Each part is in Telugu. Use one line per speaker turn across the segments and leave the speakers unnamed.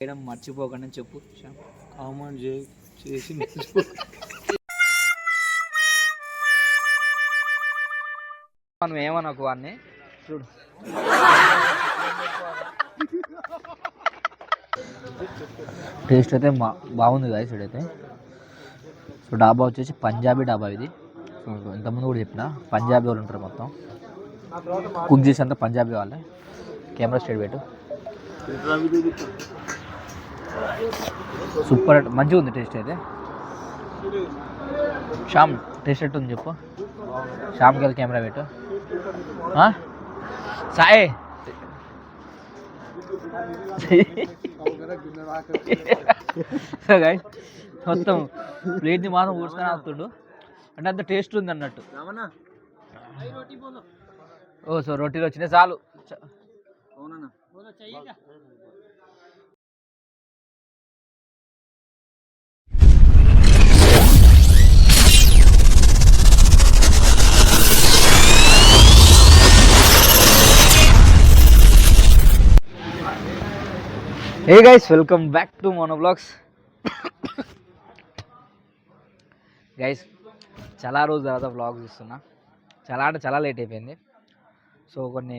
చేయడం మర్చిపోకండి అని చెప్పు.
కామెంట్ చేసి
మనం ఏమనకు వాడిని చూడు. టేస్ట్ అయితే బాగుంది కదా ఇక్కడైతే. సో డాబా వచ్చేసి పంజాబీ డాబా ఇది. సో ఇంతకుముందు కూడా చెప్పిన పంజాబీ వాళ్ళు ఉంటారు, మొత్తం కుక్ చేసి అంతా పంజాబీ వాళ్ళే. కెమెరా స్ట్రైట్ పెట్టు. సూపర్, మంచిగా ఉంది టేస్ట్ అయితే. శ్యామ్ టేస్ట్ ఎట్టుంది చెప్పు. శ్యామ్కి వెళ్ళి కెమెరా పెట్టు. సాయి మొత్తం ప్లేట్ని మాత్రం కూర్చొని అవుతుండు అంటే అంత టేస్ట్ ఉంది అన్నట్టు. ఓ సో రొట్టెలు వచ్చినాయి చాలు. Hey guys, welcome back to mono blogs. Guys చాలా రోజుల తర్వాత బ్లాగ్స్ ఇస్తున్నా. చాలా అంటే చాలా లేట్ అయిపోయింది. సో కొన్ని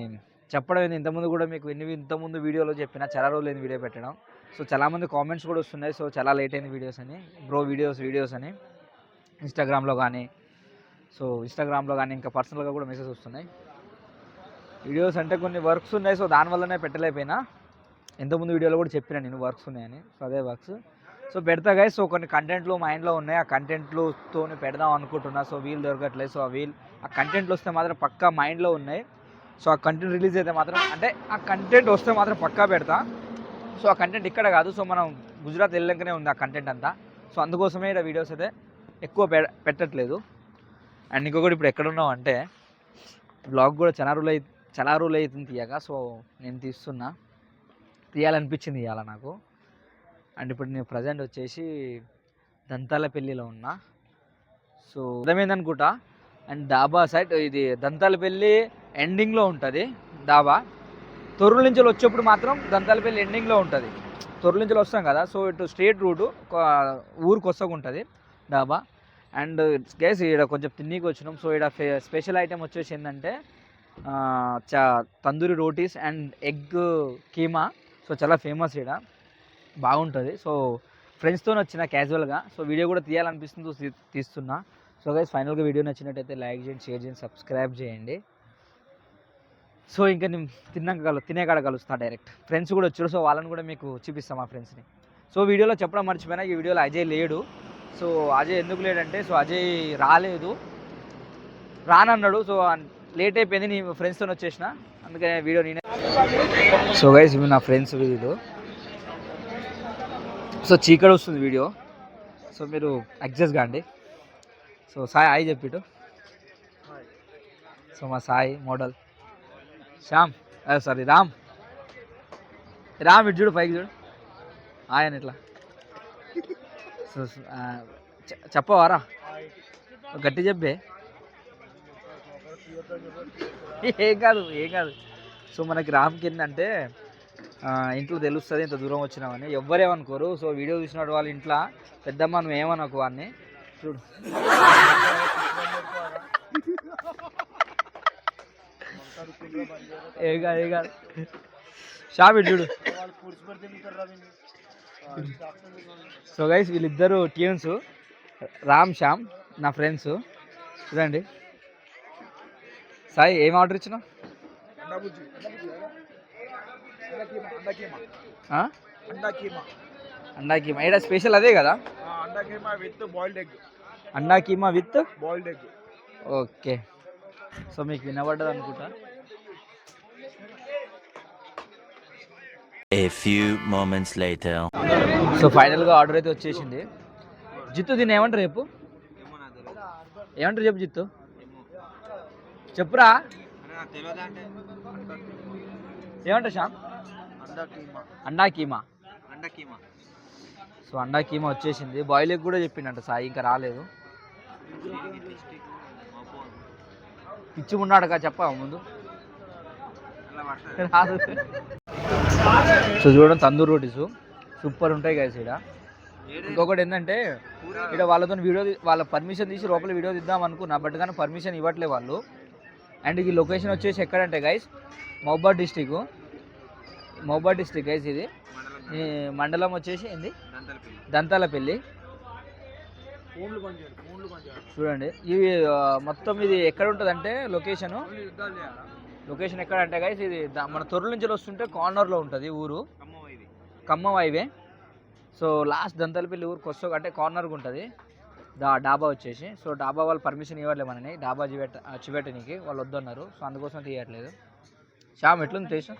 చెప్పడం ఏంది, ఇంతకుముందు కూడా మీకు ఇంతకుముందు వీడియోలో చెప్పిన చాలా రోజులు అయింది వీడియో పెట్టడం. సో చాలామంది కామెంట్స్ కూడా వస్తున్నాయి, సో చాలా లేట్ అయింది వీడియోస్ అని, బ్రో వీడియోస్ అని ఇన్స్టాగ్రామ్లో కానీ ఇంకా పర్సనల్గా కూడా మెసేజ్ వస్తున్నాయి. వీడియోస్ అంటే కొన్ని వర్క్స్ ఉన్నాయి, సో దానివల్లనే పెట్టలేకపోయినా. ఇంతకుముందు వీడియోలో కూడా చెప్పిన నేను వర్క్స్ ఉన్నాయని. సో అదే వర్క్స్ సో పెడతా గైస్. సో కొన్ని కంటెంట్లు మైండ్లో ఉన్నాయి, ఆ కంటెంట్లతో పెడదాం అనుకుంటున్నా. సో వీలు దొరకట్లేదు. సో ఆ కంటెంట్లు వస్తే మాత్రం పక్కా మైండ్లో ఉన్నాయి. సో ఆ కంటెంట్ రిలీజ్ అయితే మాత్రం, అంటే ఆ కంటెంట్ వస్తే మాత్రం పక్కా పెడతా. సో ఆ కంటెంట్ ఇక్కడ కాదు, సో మనం గుజరాత్ వెళ్ళాకనే ఉంది ఆ కంటెంట్ అంతా. సో అందుకోసమే ఇక్కడ వీడియోస్ అయితే ఎక్కువ పెట్టట్లేదు. అండ్ ఇంకొకటి, ఇప్పుడు ఎక్కడున్నాం అంటే బ్లాగ్ కూడా చాలా రోజులు అవుతుంది తీయగా. సో నేను తీయాలనిపించింది ఇవాళ నాకు. అండ్ ఇప్పుడు నేను ప్రజెంట్ వచ్చేసి దంతాలపల్లిలో ఉన్నా. సో అర్థమైందనుకుంటా. అండ్ డాబా సైడ్ ఇది దంతాలపల్లి ఎండింగ్లో ఉంటుంది డాబా. తొర్రూరు నుంచి వచ్చేప్పుడు మాత్రం దంతాలపల్లి ఎండింగ్లో ఉంటుంది. తొర్రూరు నుంచి వస్తాం కదా, సో ఇటు స్ట్రేట్ రూటు ఊరికి వస్తాకు ఉంటుంది డాబా. అండ్ గైస్ ఇక్కడ కొంచెం తిన్నీకి వచ్చినాం. సో ఇక్కడ స్పెషల్ ఐటెం వచ్చేసి ఏంటంటే tandoori rotis and egg keema. So చాలా ఫేమస్ ఇక్కడ, బాగుంటుంది. సో ఫ్రెండ్స్తో వచ్చిన క్యాజువల్గా. సో వీడియో కూడా తీయాలనిపిస్తుంది, తీస్తున్నా. సో గైస్ ఫైనల్గా వీడియో నచ్చినట్టయితే లైక్ చేయండి, షేర్ చేయండి, సబ్స్క్రైబ్ చేయండి. సో ఇంకా నేను తినే కాడ కలుస్తా డైరెక్ట్. ఫ్రెండ్స్ కూడా వచ్చారు, సో వాళ్ళని కూడా మీకు చూపిస్తాం మా ఫ్రెండ్స్ని. సో వీడియోలో చెప్పడం మర్చిపోయినా, ఈ వీడియోలో అజయ్ లేడు. సో అజయ్ ఎందుకు లేడంటే, సో అజయ్ రానన్నాడు. సో లేట్ అయిపోయింది, నీ ఫ్రెండ్స్తో వచ్చేసిన, అందుకని వీడియో నేనే. సో గైస్ ఇవి నా ఫ్రెండ్స్ వీడియో. సో చీకటి వస్తుంది వీడియో, సో మీరు అడ్జస్ట్ కాండి. సో సాయి హాయ్ చెప్పిటు. సో మా సాయి మోడల్ శ్యామ్, సారీ రామ్ ఇటు చూడు, పైకి చూడు ఆయన ఇట్లా. సో చెప్పవారా, గట్టి చెప్పే. ఏం కాదు. సో మనకి రామ్కి ఏంటంటే ఇంట్లో తెలుస్తుంది ఇంత దూరం వచ్చినామని, ఎవ్వరేమనుకోరు. సో వీడియో చూసినట్టు వాళ్ళ ఇంట్లో పెద్దమ్మ నువ్వు ఏమనుకో వాడిని చూడు. ఏ కాదు షాప్ చూడు. సో గైస్ వీళ్ళిద్దరు ట్యూన్స్, రామ్ శ్యామ్ నా ఫ్రెండ్స్. చూడండి. సాయి ఏం ఆర్డర్ ఇచ్చినావు? అండా కీమా. ఇక్కడ స్పెషల్ అదే కదా, అండా keema with boiled egg. Okay. So మీకు వినబడ్డది అనుకుంటా.
A few moments later.
So ఫైనల్గా ఆర్డర్ అయితే వచ్చేసింది. జిత్తు దీన్ని ఏమంటారు చెప్పు, చెప్పు జిత్తు, చెప్పురా ఏమంటా శ్యామ్? అండా కీమా. సో అండా కీమా వచ్చేసింది. బాయిల్ ఎగ్ కూడా చెప్పిండంట సాయి, ఇంకా రాలేదు. పిచ్చి ఉన్నాడుగా చెప్పా ముందు. రాదు. సో చూడండి తందూరి రోటీస్. సూపర్ ఉంటాయి గైస్ ఇక్కడ. ఇంకొకటి ఏంటంటే ఇక్కడ వాళ్ళతో వాళ్ళ పర్మిషన్ తీసి లోపల వీడియో తీద్దాం అనుకున్నా, బట్ కానీ పర్మిషన్ ఇవ్వట్లేదు వాళ్ళు. అండ్ ఈ లొకేషన్ వచ్చేసి ఎక్కడంటే గైస్ మహబూబాద్ డిస్టిక్ గైస్. ఇది ఈ మండలం వచ్చేసి ఏంది దంతాలపల్లి. చూడండి ఇవి మొత్తం ఇది ఎక్కడ ఉంటుంది అంటే లొకేషన్ ఎక్కడ అంటే గైస్ ఇది మన తొర్రల నుంచి వస్తుంటే కార్నర్లో ఉంటుంది ఊరు, Khammam highway. So last Dantalapalli ఊరికి వస్తూ అంటే కార్నర్గా ఉంటుంది డాబా వచ్చేసి. సో డాబా వాళ్ళు పర్మిషన్ ఇవ్వట్లేదు మనని, డాబా చివెట్టనికి వాళ్ళు వద్దన్నారు. సో అందుకోసం తీయట్లేదు. శ్యామ్ ఎట్లుంది టేస్ట్?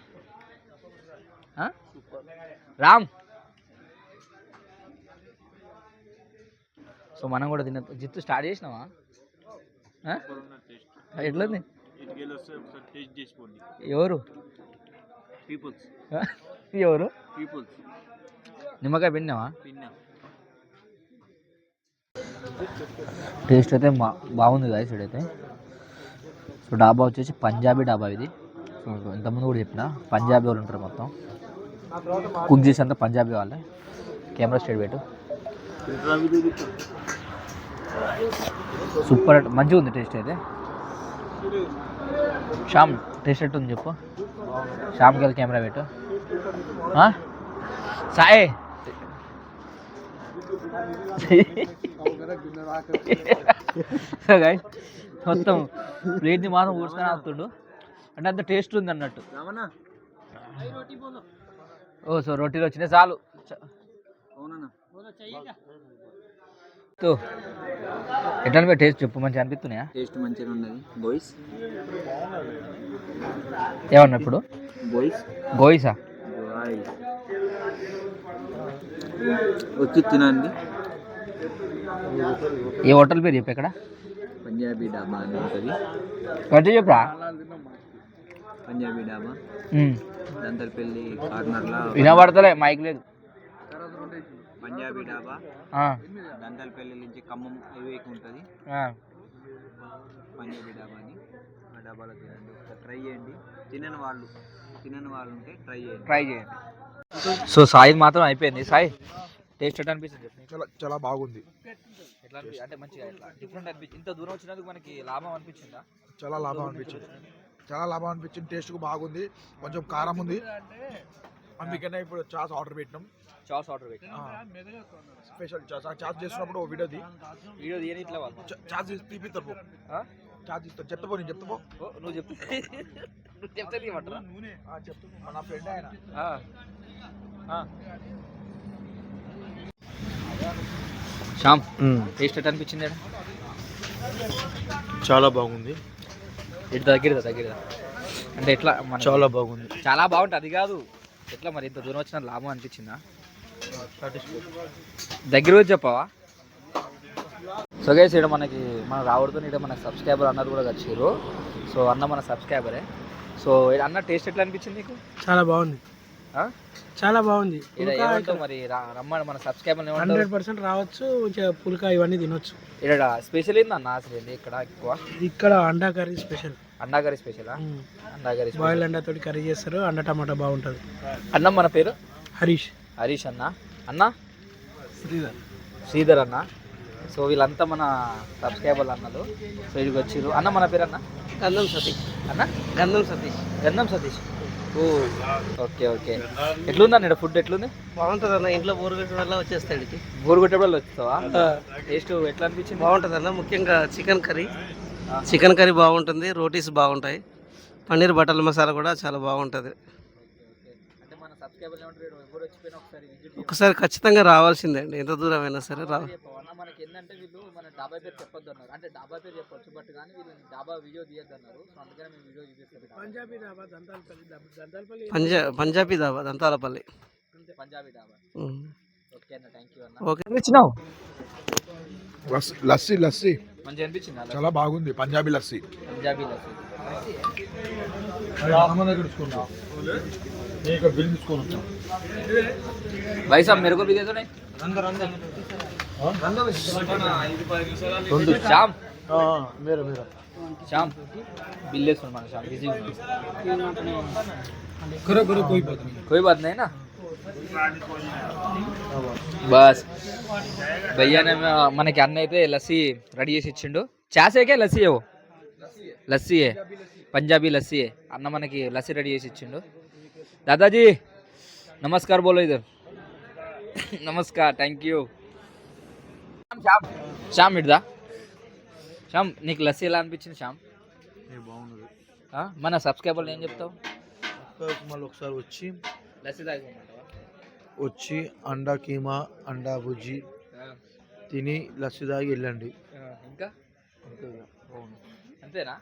రామ్ సో మనం కూడా తిన్న జిత్తు స్టార్ట్ చేసినావా? ఎట్లుంది? ఎవరు ఎవరు నిమ్మకాయ పిండినావా? టేస్ట్ అయితే బాగుంది కదా ఇక్కడైతే. సో డాబా వచ్చేసి పంజాబీ డాబా ఇది. సో ఇంతకుముందు కూడా చెప్పిన పంజాబీ వాళ్ళు ఉంటారు, మొత్తం కుక్ చేసి అంతా పంజాబీ వాళ్ళే. కెమెరా స్టేట్ పెట్టు. సూపర్ మంచిగా ఉంది టేస్ట్ అయితే. శ్యామ్ టేస్ట్ ఎట్టుంది చెప్పు. శ్యామ్కి వెళ్ళి కెమెరా పెట్టు. సాయి మొత్తం ప్లేట్ని మాత్రం ఊడ్చుకొని ఆగుతుండు అంటే అంత టేస్ట్ ఉంది అన్నట్టు. ఓ సో రొట్టెలు వచ్చినాయి చాలు. ఎట్లా టేస్ట్ చెప్పు, మంచిగా అనిపిస్తున్నాయా?
టేస్ట్ మంచిగా ఉన్నది. బాయ్స్
ఏమన్నా ఇప్పుడు గోయిసా
వచ్చి తినండి.
ఏ హోటల్ పేరు చెప్పు? ఎక్కడ?
పంజాబీ డాబా అని ఉంటుంది.
గట్టి చెప్పురా.
పంజాబీ డాబా దంతలపల్లి కార్నర్లో
వినబడతలే, మైక్ లేదు.
పంజాబీ డాబా దంతలపల్లి నుంచి ఖమ్మం హైవేకి ఉంటుంది. పంజాబీ డాబా అని ఆ డాబాలో తినండి, ఒకసారి ట్రై చేయండి. తినని వాళ్ళు ఉంటే ట్రై చేయండి.
సో సాయి మాత్రం అయిపోయింది. సాయి టేస్ట్ ఎట్లా అనిపిస్తుంది?
చాలా బాగుంది.
ఎట్లా అంటే మంచిగా ఎట్లా డిఫరెంట్ అనిపించింది? ఇంత దూరం వచ్చినందుకు మనకి లాభం అనిపించిందా?
చాలా లాభం అనిపించింది. టేస్ట్ బాగుంది, కొంచెం కారం ఉంది. అందుకనే ఇప్పుడు చాస్ ఆర్డర్ పెట్టినాం. స్పెషల్ చాస్ చేస్తున్నప్పుడు వీడియో తీయని ఇట్లా వాళ్ళు చాస్ తీపిస్తారు. చాస్ ఇస్తారు. చెప్తాపో నేను చెప్తాపో.
నువ్వు చెప్తే తీయమంటారా?
చెప్తున్నా, నా ఫ్రెండ్ ఆయన.
శ్యామ్ టేస్ట్ ఎట్లా అనిపించింది?
చాలా బాగుంది.
ఇటు దగ్గరదా అంటే ఎట్లా?
చాలా బాగుంది.
చాలా బాగుంటుంది అది కాదు, ఎట్లా మరి ఇంత దూరం వచ్చిన లాభం అనిపించిందా? దగ్గర వచ్చి చెప్పవా? సో గైస్ ఇక్కడ మన రావడంతో ఇక్కడ మనకు సబ్స్క్రైబర్ అన్నది కూడా వచ్చారు. సో అన్న మన సబ్స్క్రైబరే. సో అన్న టేస్ట్ ఎట్లా అనిపించింది నీకు?
చాలా బాగుంది.
మరి రమ్మని మన సబ్స్క్రైబర్
100% రావచ్చు. పుల్కా ఇవన్నీ తినొచ్చు.
ఇక్కడ స్పెషల్ ఏంది అన్న అసలు ఏంది ఇక్కడ ఎక్కువ?
ఇక్కడ అండా కర్రీ స్పెషల్.
అండా కర్రీ స్పెషలా? అండా కర్రీ
బాయిల్డ్ అండా తోటి కర్రీ చేస్తారు. అండా టమాటా బాగుంటుంది.
అన్న మన పేరు
హరీష్
అన్న శ్రీధర్ అన్న. సో వీళ్ళంతా మన సబ్స్క్రైబర్లు అన్నలు. సో ఇక్కడికి వచ్చిర్రు. అన్న మన పేరు అన్న?
గంధం సతీష్.
గంధం సతీష్. ఓ ఓకే. ఎట్లుందన్న ఫుడ్? ఎట్లుంది?
బాగుంటుంది అన్న. ఇంట్లో బోరు కొట్టే వల్ల వచ్చేస్తాడు.
బోరు కొట్టేవాళ్ళు వచ్చేస్తావా? టేస్ట్ ఎట్లా అనిపించింది?
బాగుంటుంది అన్న. ముఖ్యంగా చికెన్ కర్రీ బాగుంటుంది. రోటీస్ బాగుంటాయి. పన్నీర్ బటర్ మసాలా కూడా చాలా బాగుంటుంది. ఒకసారి ఖచ్చితంగా రావాల్సిందే అండి, ఎంత దూరం అయినా సరే రావాలి.
మనకి ఏంటంటే వీళ్ళు మన డాబా పేరు చెప్పొద్దు అన్నారు. అంటే డాబా పేరు చెప్పొచ్చు, బట్ కానీ వీళ్ళు డాబా వీడియో తీయద్దు అన్నారు. సో అందుకనే మేము వీడియో చూపిస్తాం. పంజాబీ డాబా దంతాలపల్లి. ఓకే అన్న, థ్యాంక్ యూ అన్న.
ఓకే
ఇచ్చినావు
లస్సీ
మంచిగా అనిపించింది.
చాలా బాగుంది. పంజాబీ లస్సీ.
भाई साहब मेरे को भी दे दो नहीं। श्याम श्याम बिल्ले सुन माना श्याम बिजी कोई बात नहीं ना। బస్ భయ్యానే మనకి అన్న అయితే లస్సీ రెడీ చేసి ఇచ్చిండు. చాసేకే లస్సీ ఏవో లస్సీయే పంజాబీ లస్సీయే అన్న మనకి లస్సీ రెడీ చేసి ఇచ్చిండు. దాదాజీ నమస్కార్ బోలో ఇద్దరు. నమస్కార్, థ్యాంక్ యూ. శ్యామ్ ఇడ్దా శ్యామ్, నీకు లస్సీ ఎలా అనిపించింది శ్యామ్?
బాగున్నది.
మన సబ్స్క్రైబర్లు ఏం చెప్తావు?
మళ్ళీ ఒకసారి వచ్చి
లస్సీ తాగుతామంటావా?
వచ్చి అండా కీమా అండా బుజ్జి తిని లస్సీ తాగి వెళ్ళండి.
ఇంకా అంతేనా?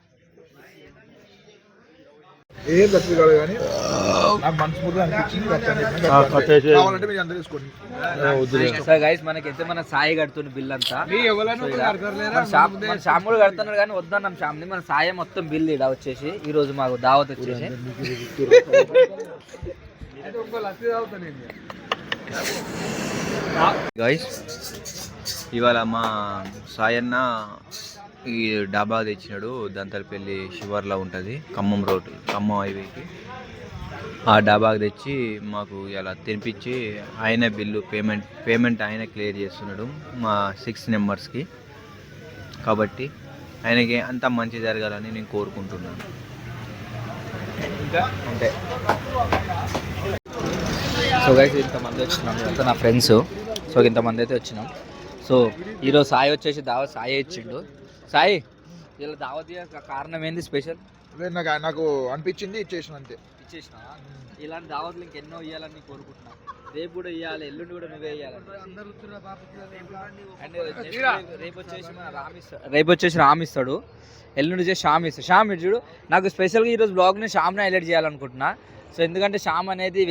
ఏం లస్సీ కాదు కానీ నాకు మనస్ఫూర్తిగా అనిపించింది. కావాలంటే మీరు అందరూ తీసుకోండి.
సో గైస్ మనకైతే మన సాయి కడుతుంది బిల్ అంతా. మన శ్యామ్ కూడా కడుతున్నాడు కానీ వద్దన్నాం శ్యామ్ని. మన సాయి మొత్తం బిల్ ఇడ వచ్చేసి ఈ రోజు మాకు దావత్ వచ్చేసి.
గైస్ ఇవాళ మా సాయన్న ఈ డాబా తెచ్చినాడు. దంతలపల్లి శివర్లో ఉంటుంది, ఖమ్మం రోడ్, ఖమ్మం హైవేకి. ఆ డాబాకి తెచ్చి మాకు ఇలా తినిపించి ఆయన బిల్లు పేమెంట్ ఆయన క్లియర్ చేస్తున్నాడు మా 6 మెంబర్స్కి. కాబట్టి ఆయనకి అంత మంచి జరగాలని నేను కోరుకుంటున్నాను. ఇంకా అంతే.
సో గైస్ ఇంతమంది వచ్చినాం, అంతా నా ఫ్రెండ్స్. సో ఇంతమంది అయితే వచ్చినాం. సో ఈరోజు సాయి వచ్చేసి దావత్ సాయి ఇచ్చిండు. సాయి ఇలా దావత్ కారణం ఏంది స్పెషల్?
నాకు అనిపించింది ఇచ్చేసిన అంతే.
ఇచ్చేసిన ఇలాంటి దావత్లు ఇంకెన్నో ఇవ్వాలని కోరుకుంటున్నా. రేపు కూడా ఇవ్వాలి, ఎల్లుండి కూడా నువ్వే ఇవ్వాలని. అండ్ రేపు వచ్చేసి రామ్ ఇస్తాడు, ఎల్లుండి వచ్చేసి శ్యామ్ ఇస్తాడు. శ్యామ్ ఇటు చూడు, నాకు స్పెషల్గా ఈరోజు బ్లాగ్ని శ్యామ్ని హైలైట్ చేయాలనుకుంటున్నా. సో ఎందుకంటే శ్యామ్ అనేది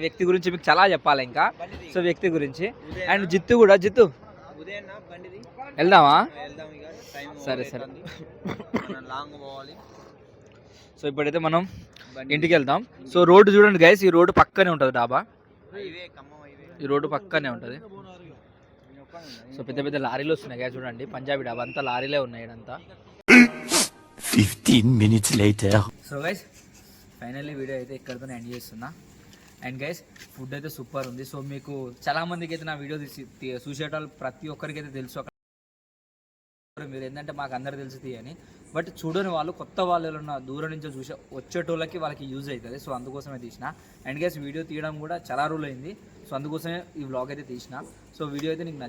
వ్యక్తి గురించి మీకు చాలా చెప్పాలి ఇంకా. సో వ్యక్తి గురించి. అండ్ జిత్తు కూడా, జిత్తు వెళ్దామా? సరే సరే. సో ఇప్పుడైతే మనం ఇంటికి వెళ్దాం. సో రోడ్డు చూడండి గైస్, ఈ రోడ్డు పక్కనే ఉంటుంది డాబా. ఈ రోడ్డు పక్కనే ఉంటుంది. సో పెద్ద పెద్ద లారీలు వస్తున్నాయి గైస్, చూడండి పంజాబీ డాబా అంతా లారీలే ఉన్నాయి ఇదంతా.
15 minutes later.
So guys finally video అయితే ఇక్కడితోనే ఎండ్ చేస్తున్నా. అండ్ గైస్ ఫుడ్ అయితే సూపర్ ఉంది. సో మీకు చాలా మందికి అయితే నా వీడియో చూసేటోళ్ళు ప్రతి ఒక్కరికి అయితే తెలుసు. మీరు ఏంటంటే మాకు అందరు తెలుసు అని, బట్ చూడని వాళ్ళు, కొత్త వాళ్ళు ఉన్న దూరం నుంచి వచ్చేటోళ్ళకి వాళ్ళకి యూజ్ అవుతుంది. సో అందుకోసమే తీసిన. అండ్ గైస్ వీడియో తీయడం కూడా చాలా రోజులు అయింది. సో అందుకోసమే ఈ వ్లాగ్ అయితే తీసిన. సో వీడియో అయితే మీకు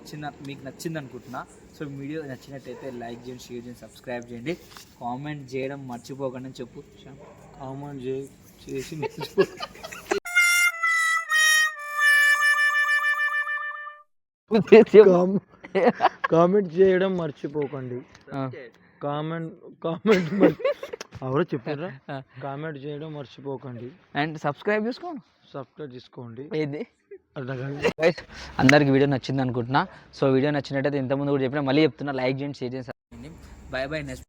నచ్చింది అనుకుంటున్నా. సో వీడియో నచ్చినట్టయితే లైక్ చేయండి, షేర్ చేయండి, సబ్స్క్రైబ్ చేయండి, కామెంట్ చేయడం మర్చిపోకండి అని చెప్పు.
కామెంట్ చేసి కామెంట్ చేయడం మర్చిపోకండి. కామెంట్ ఎవరో చెప్పారా? కామెంట్ చేయడం మర్చిపోకండి.
అండ్ సబ్స్క్రైబ్
చేసుకోండి.
ఏది అందరికి వీడియో నచ్చింది అనుకుంటున్నా. సో వీడియో నచ్చినట్టయితే ఇంతకుముందు కూడా చెప్పినా, మళ్ళీ చెప్తున్నా, లైక్ చేయండి, షేర్ చేయండి. By by. నెక్స్ట్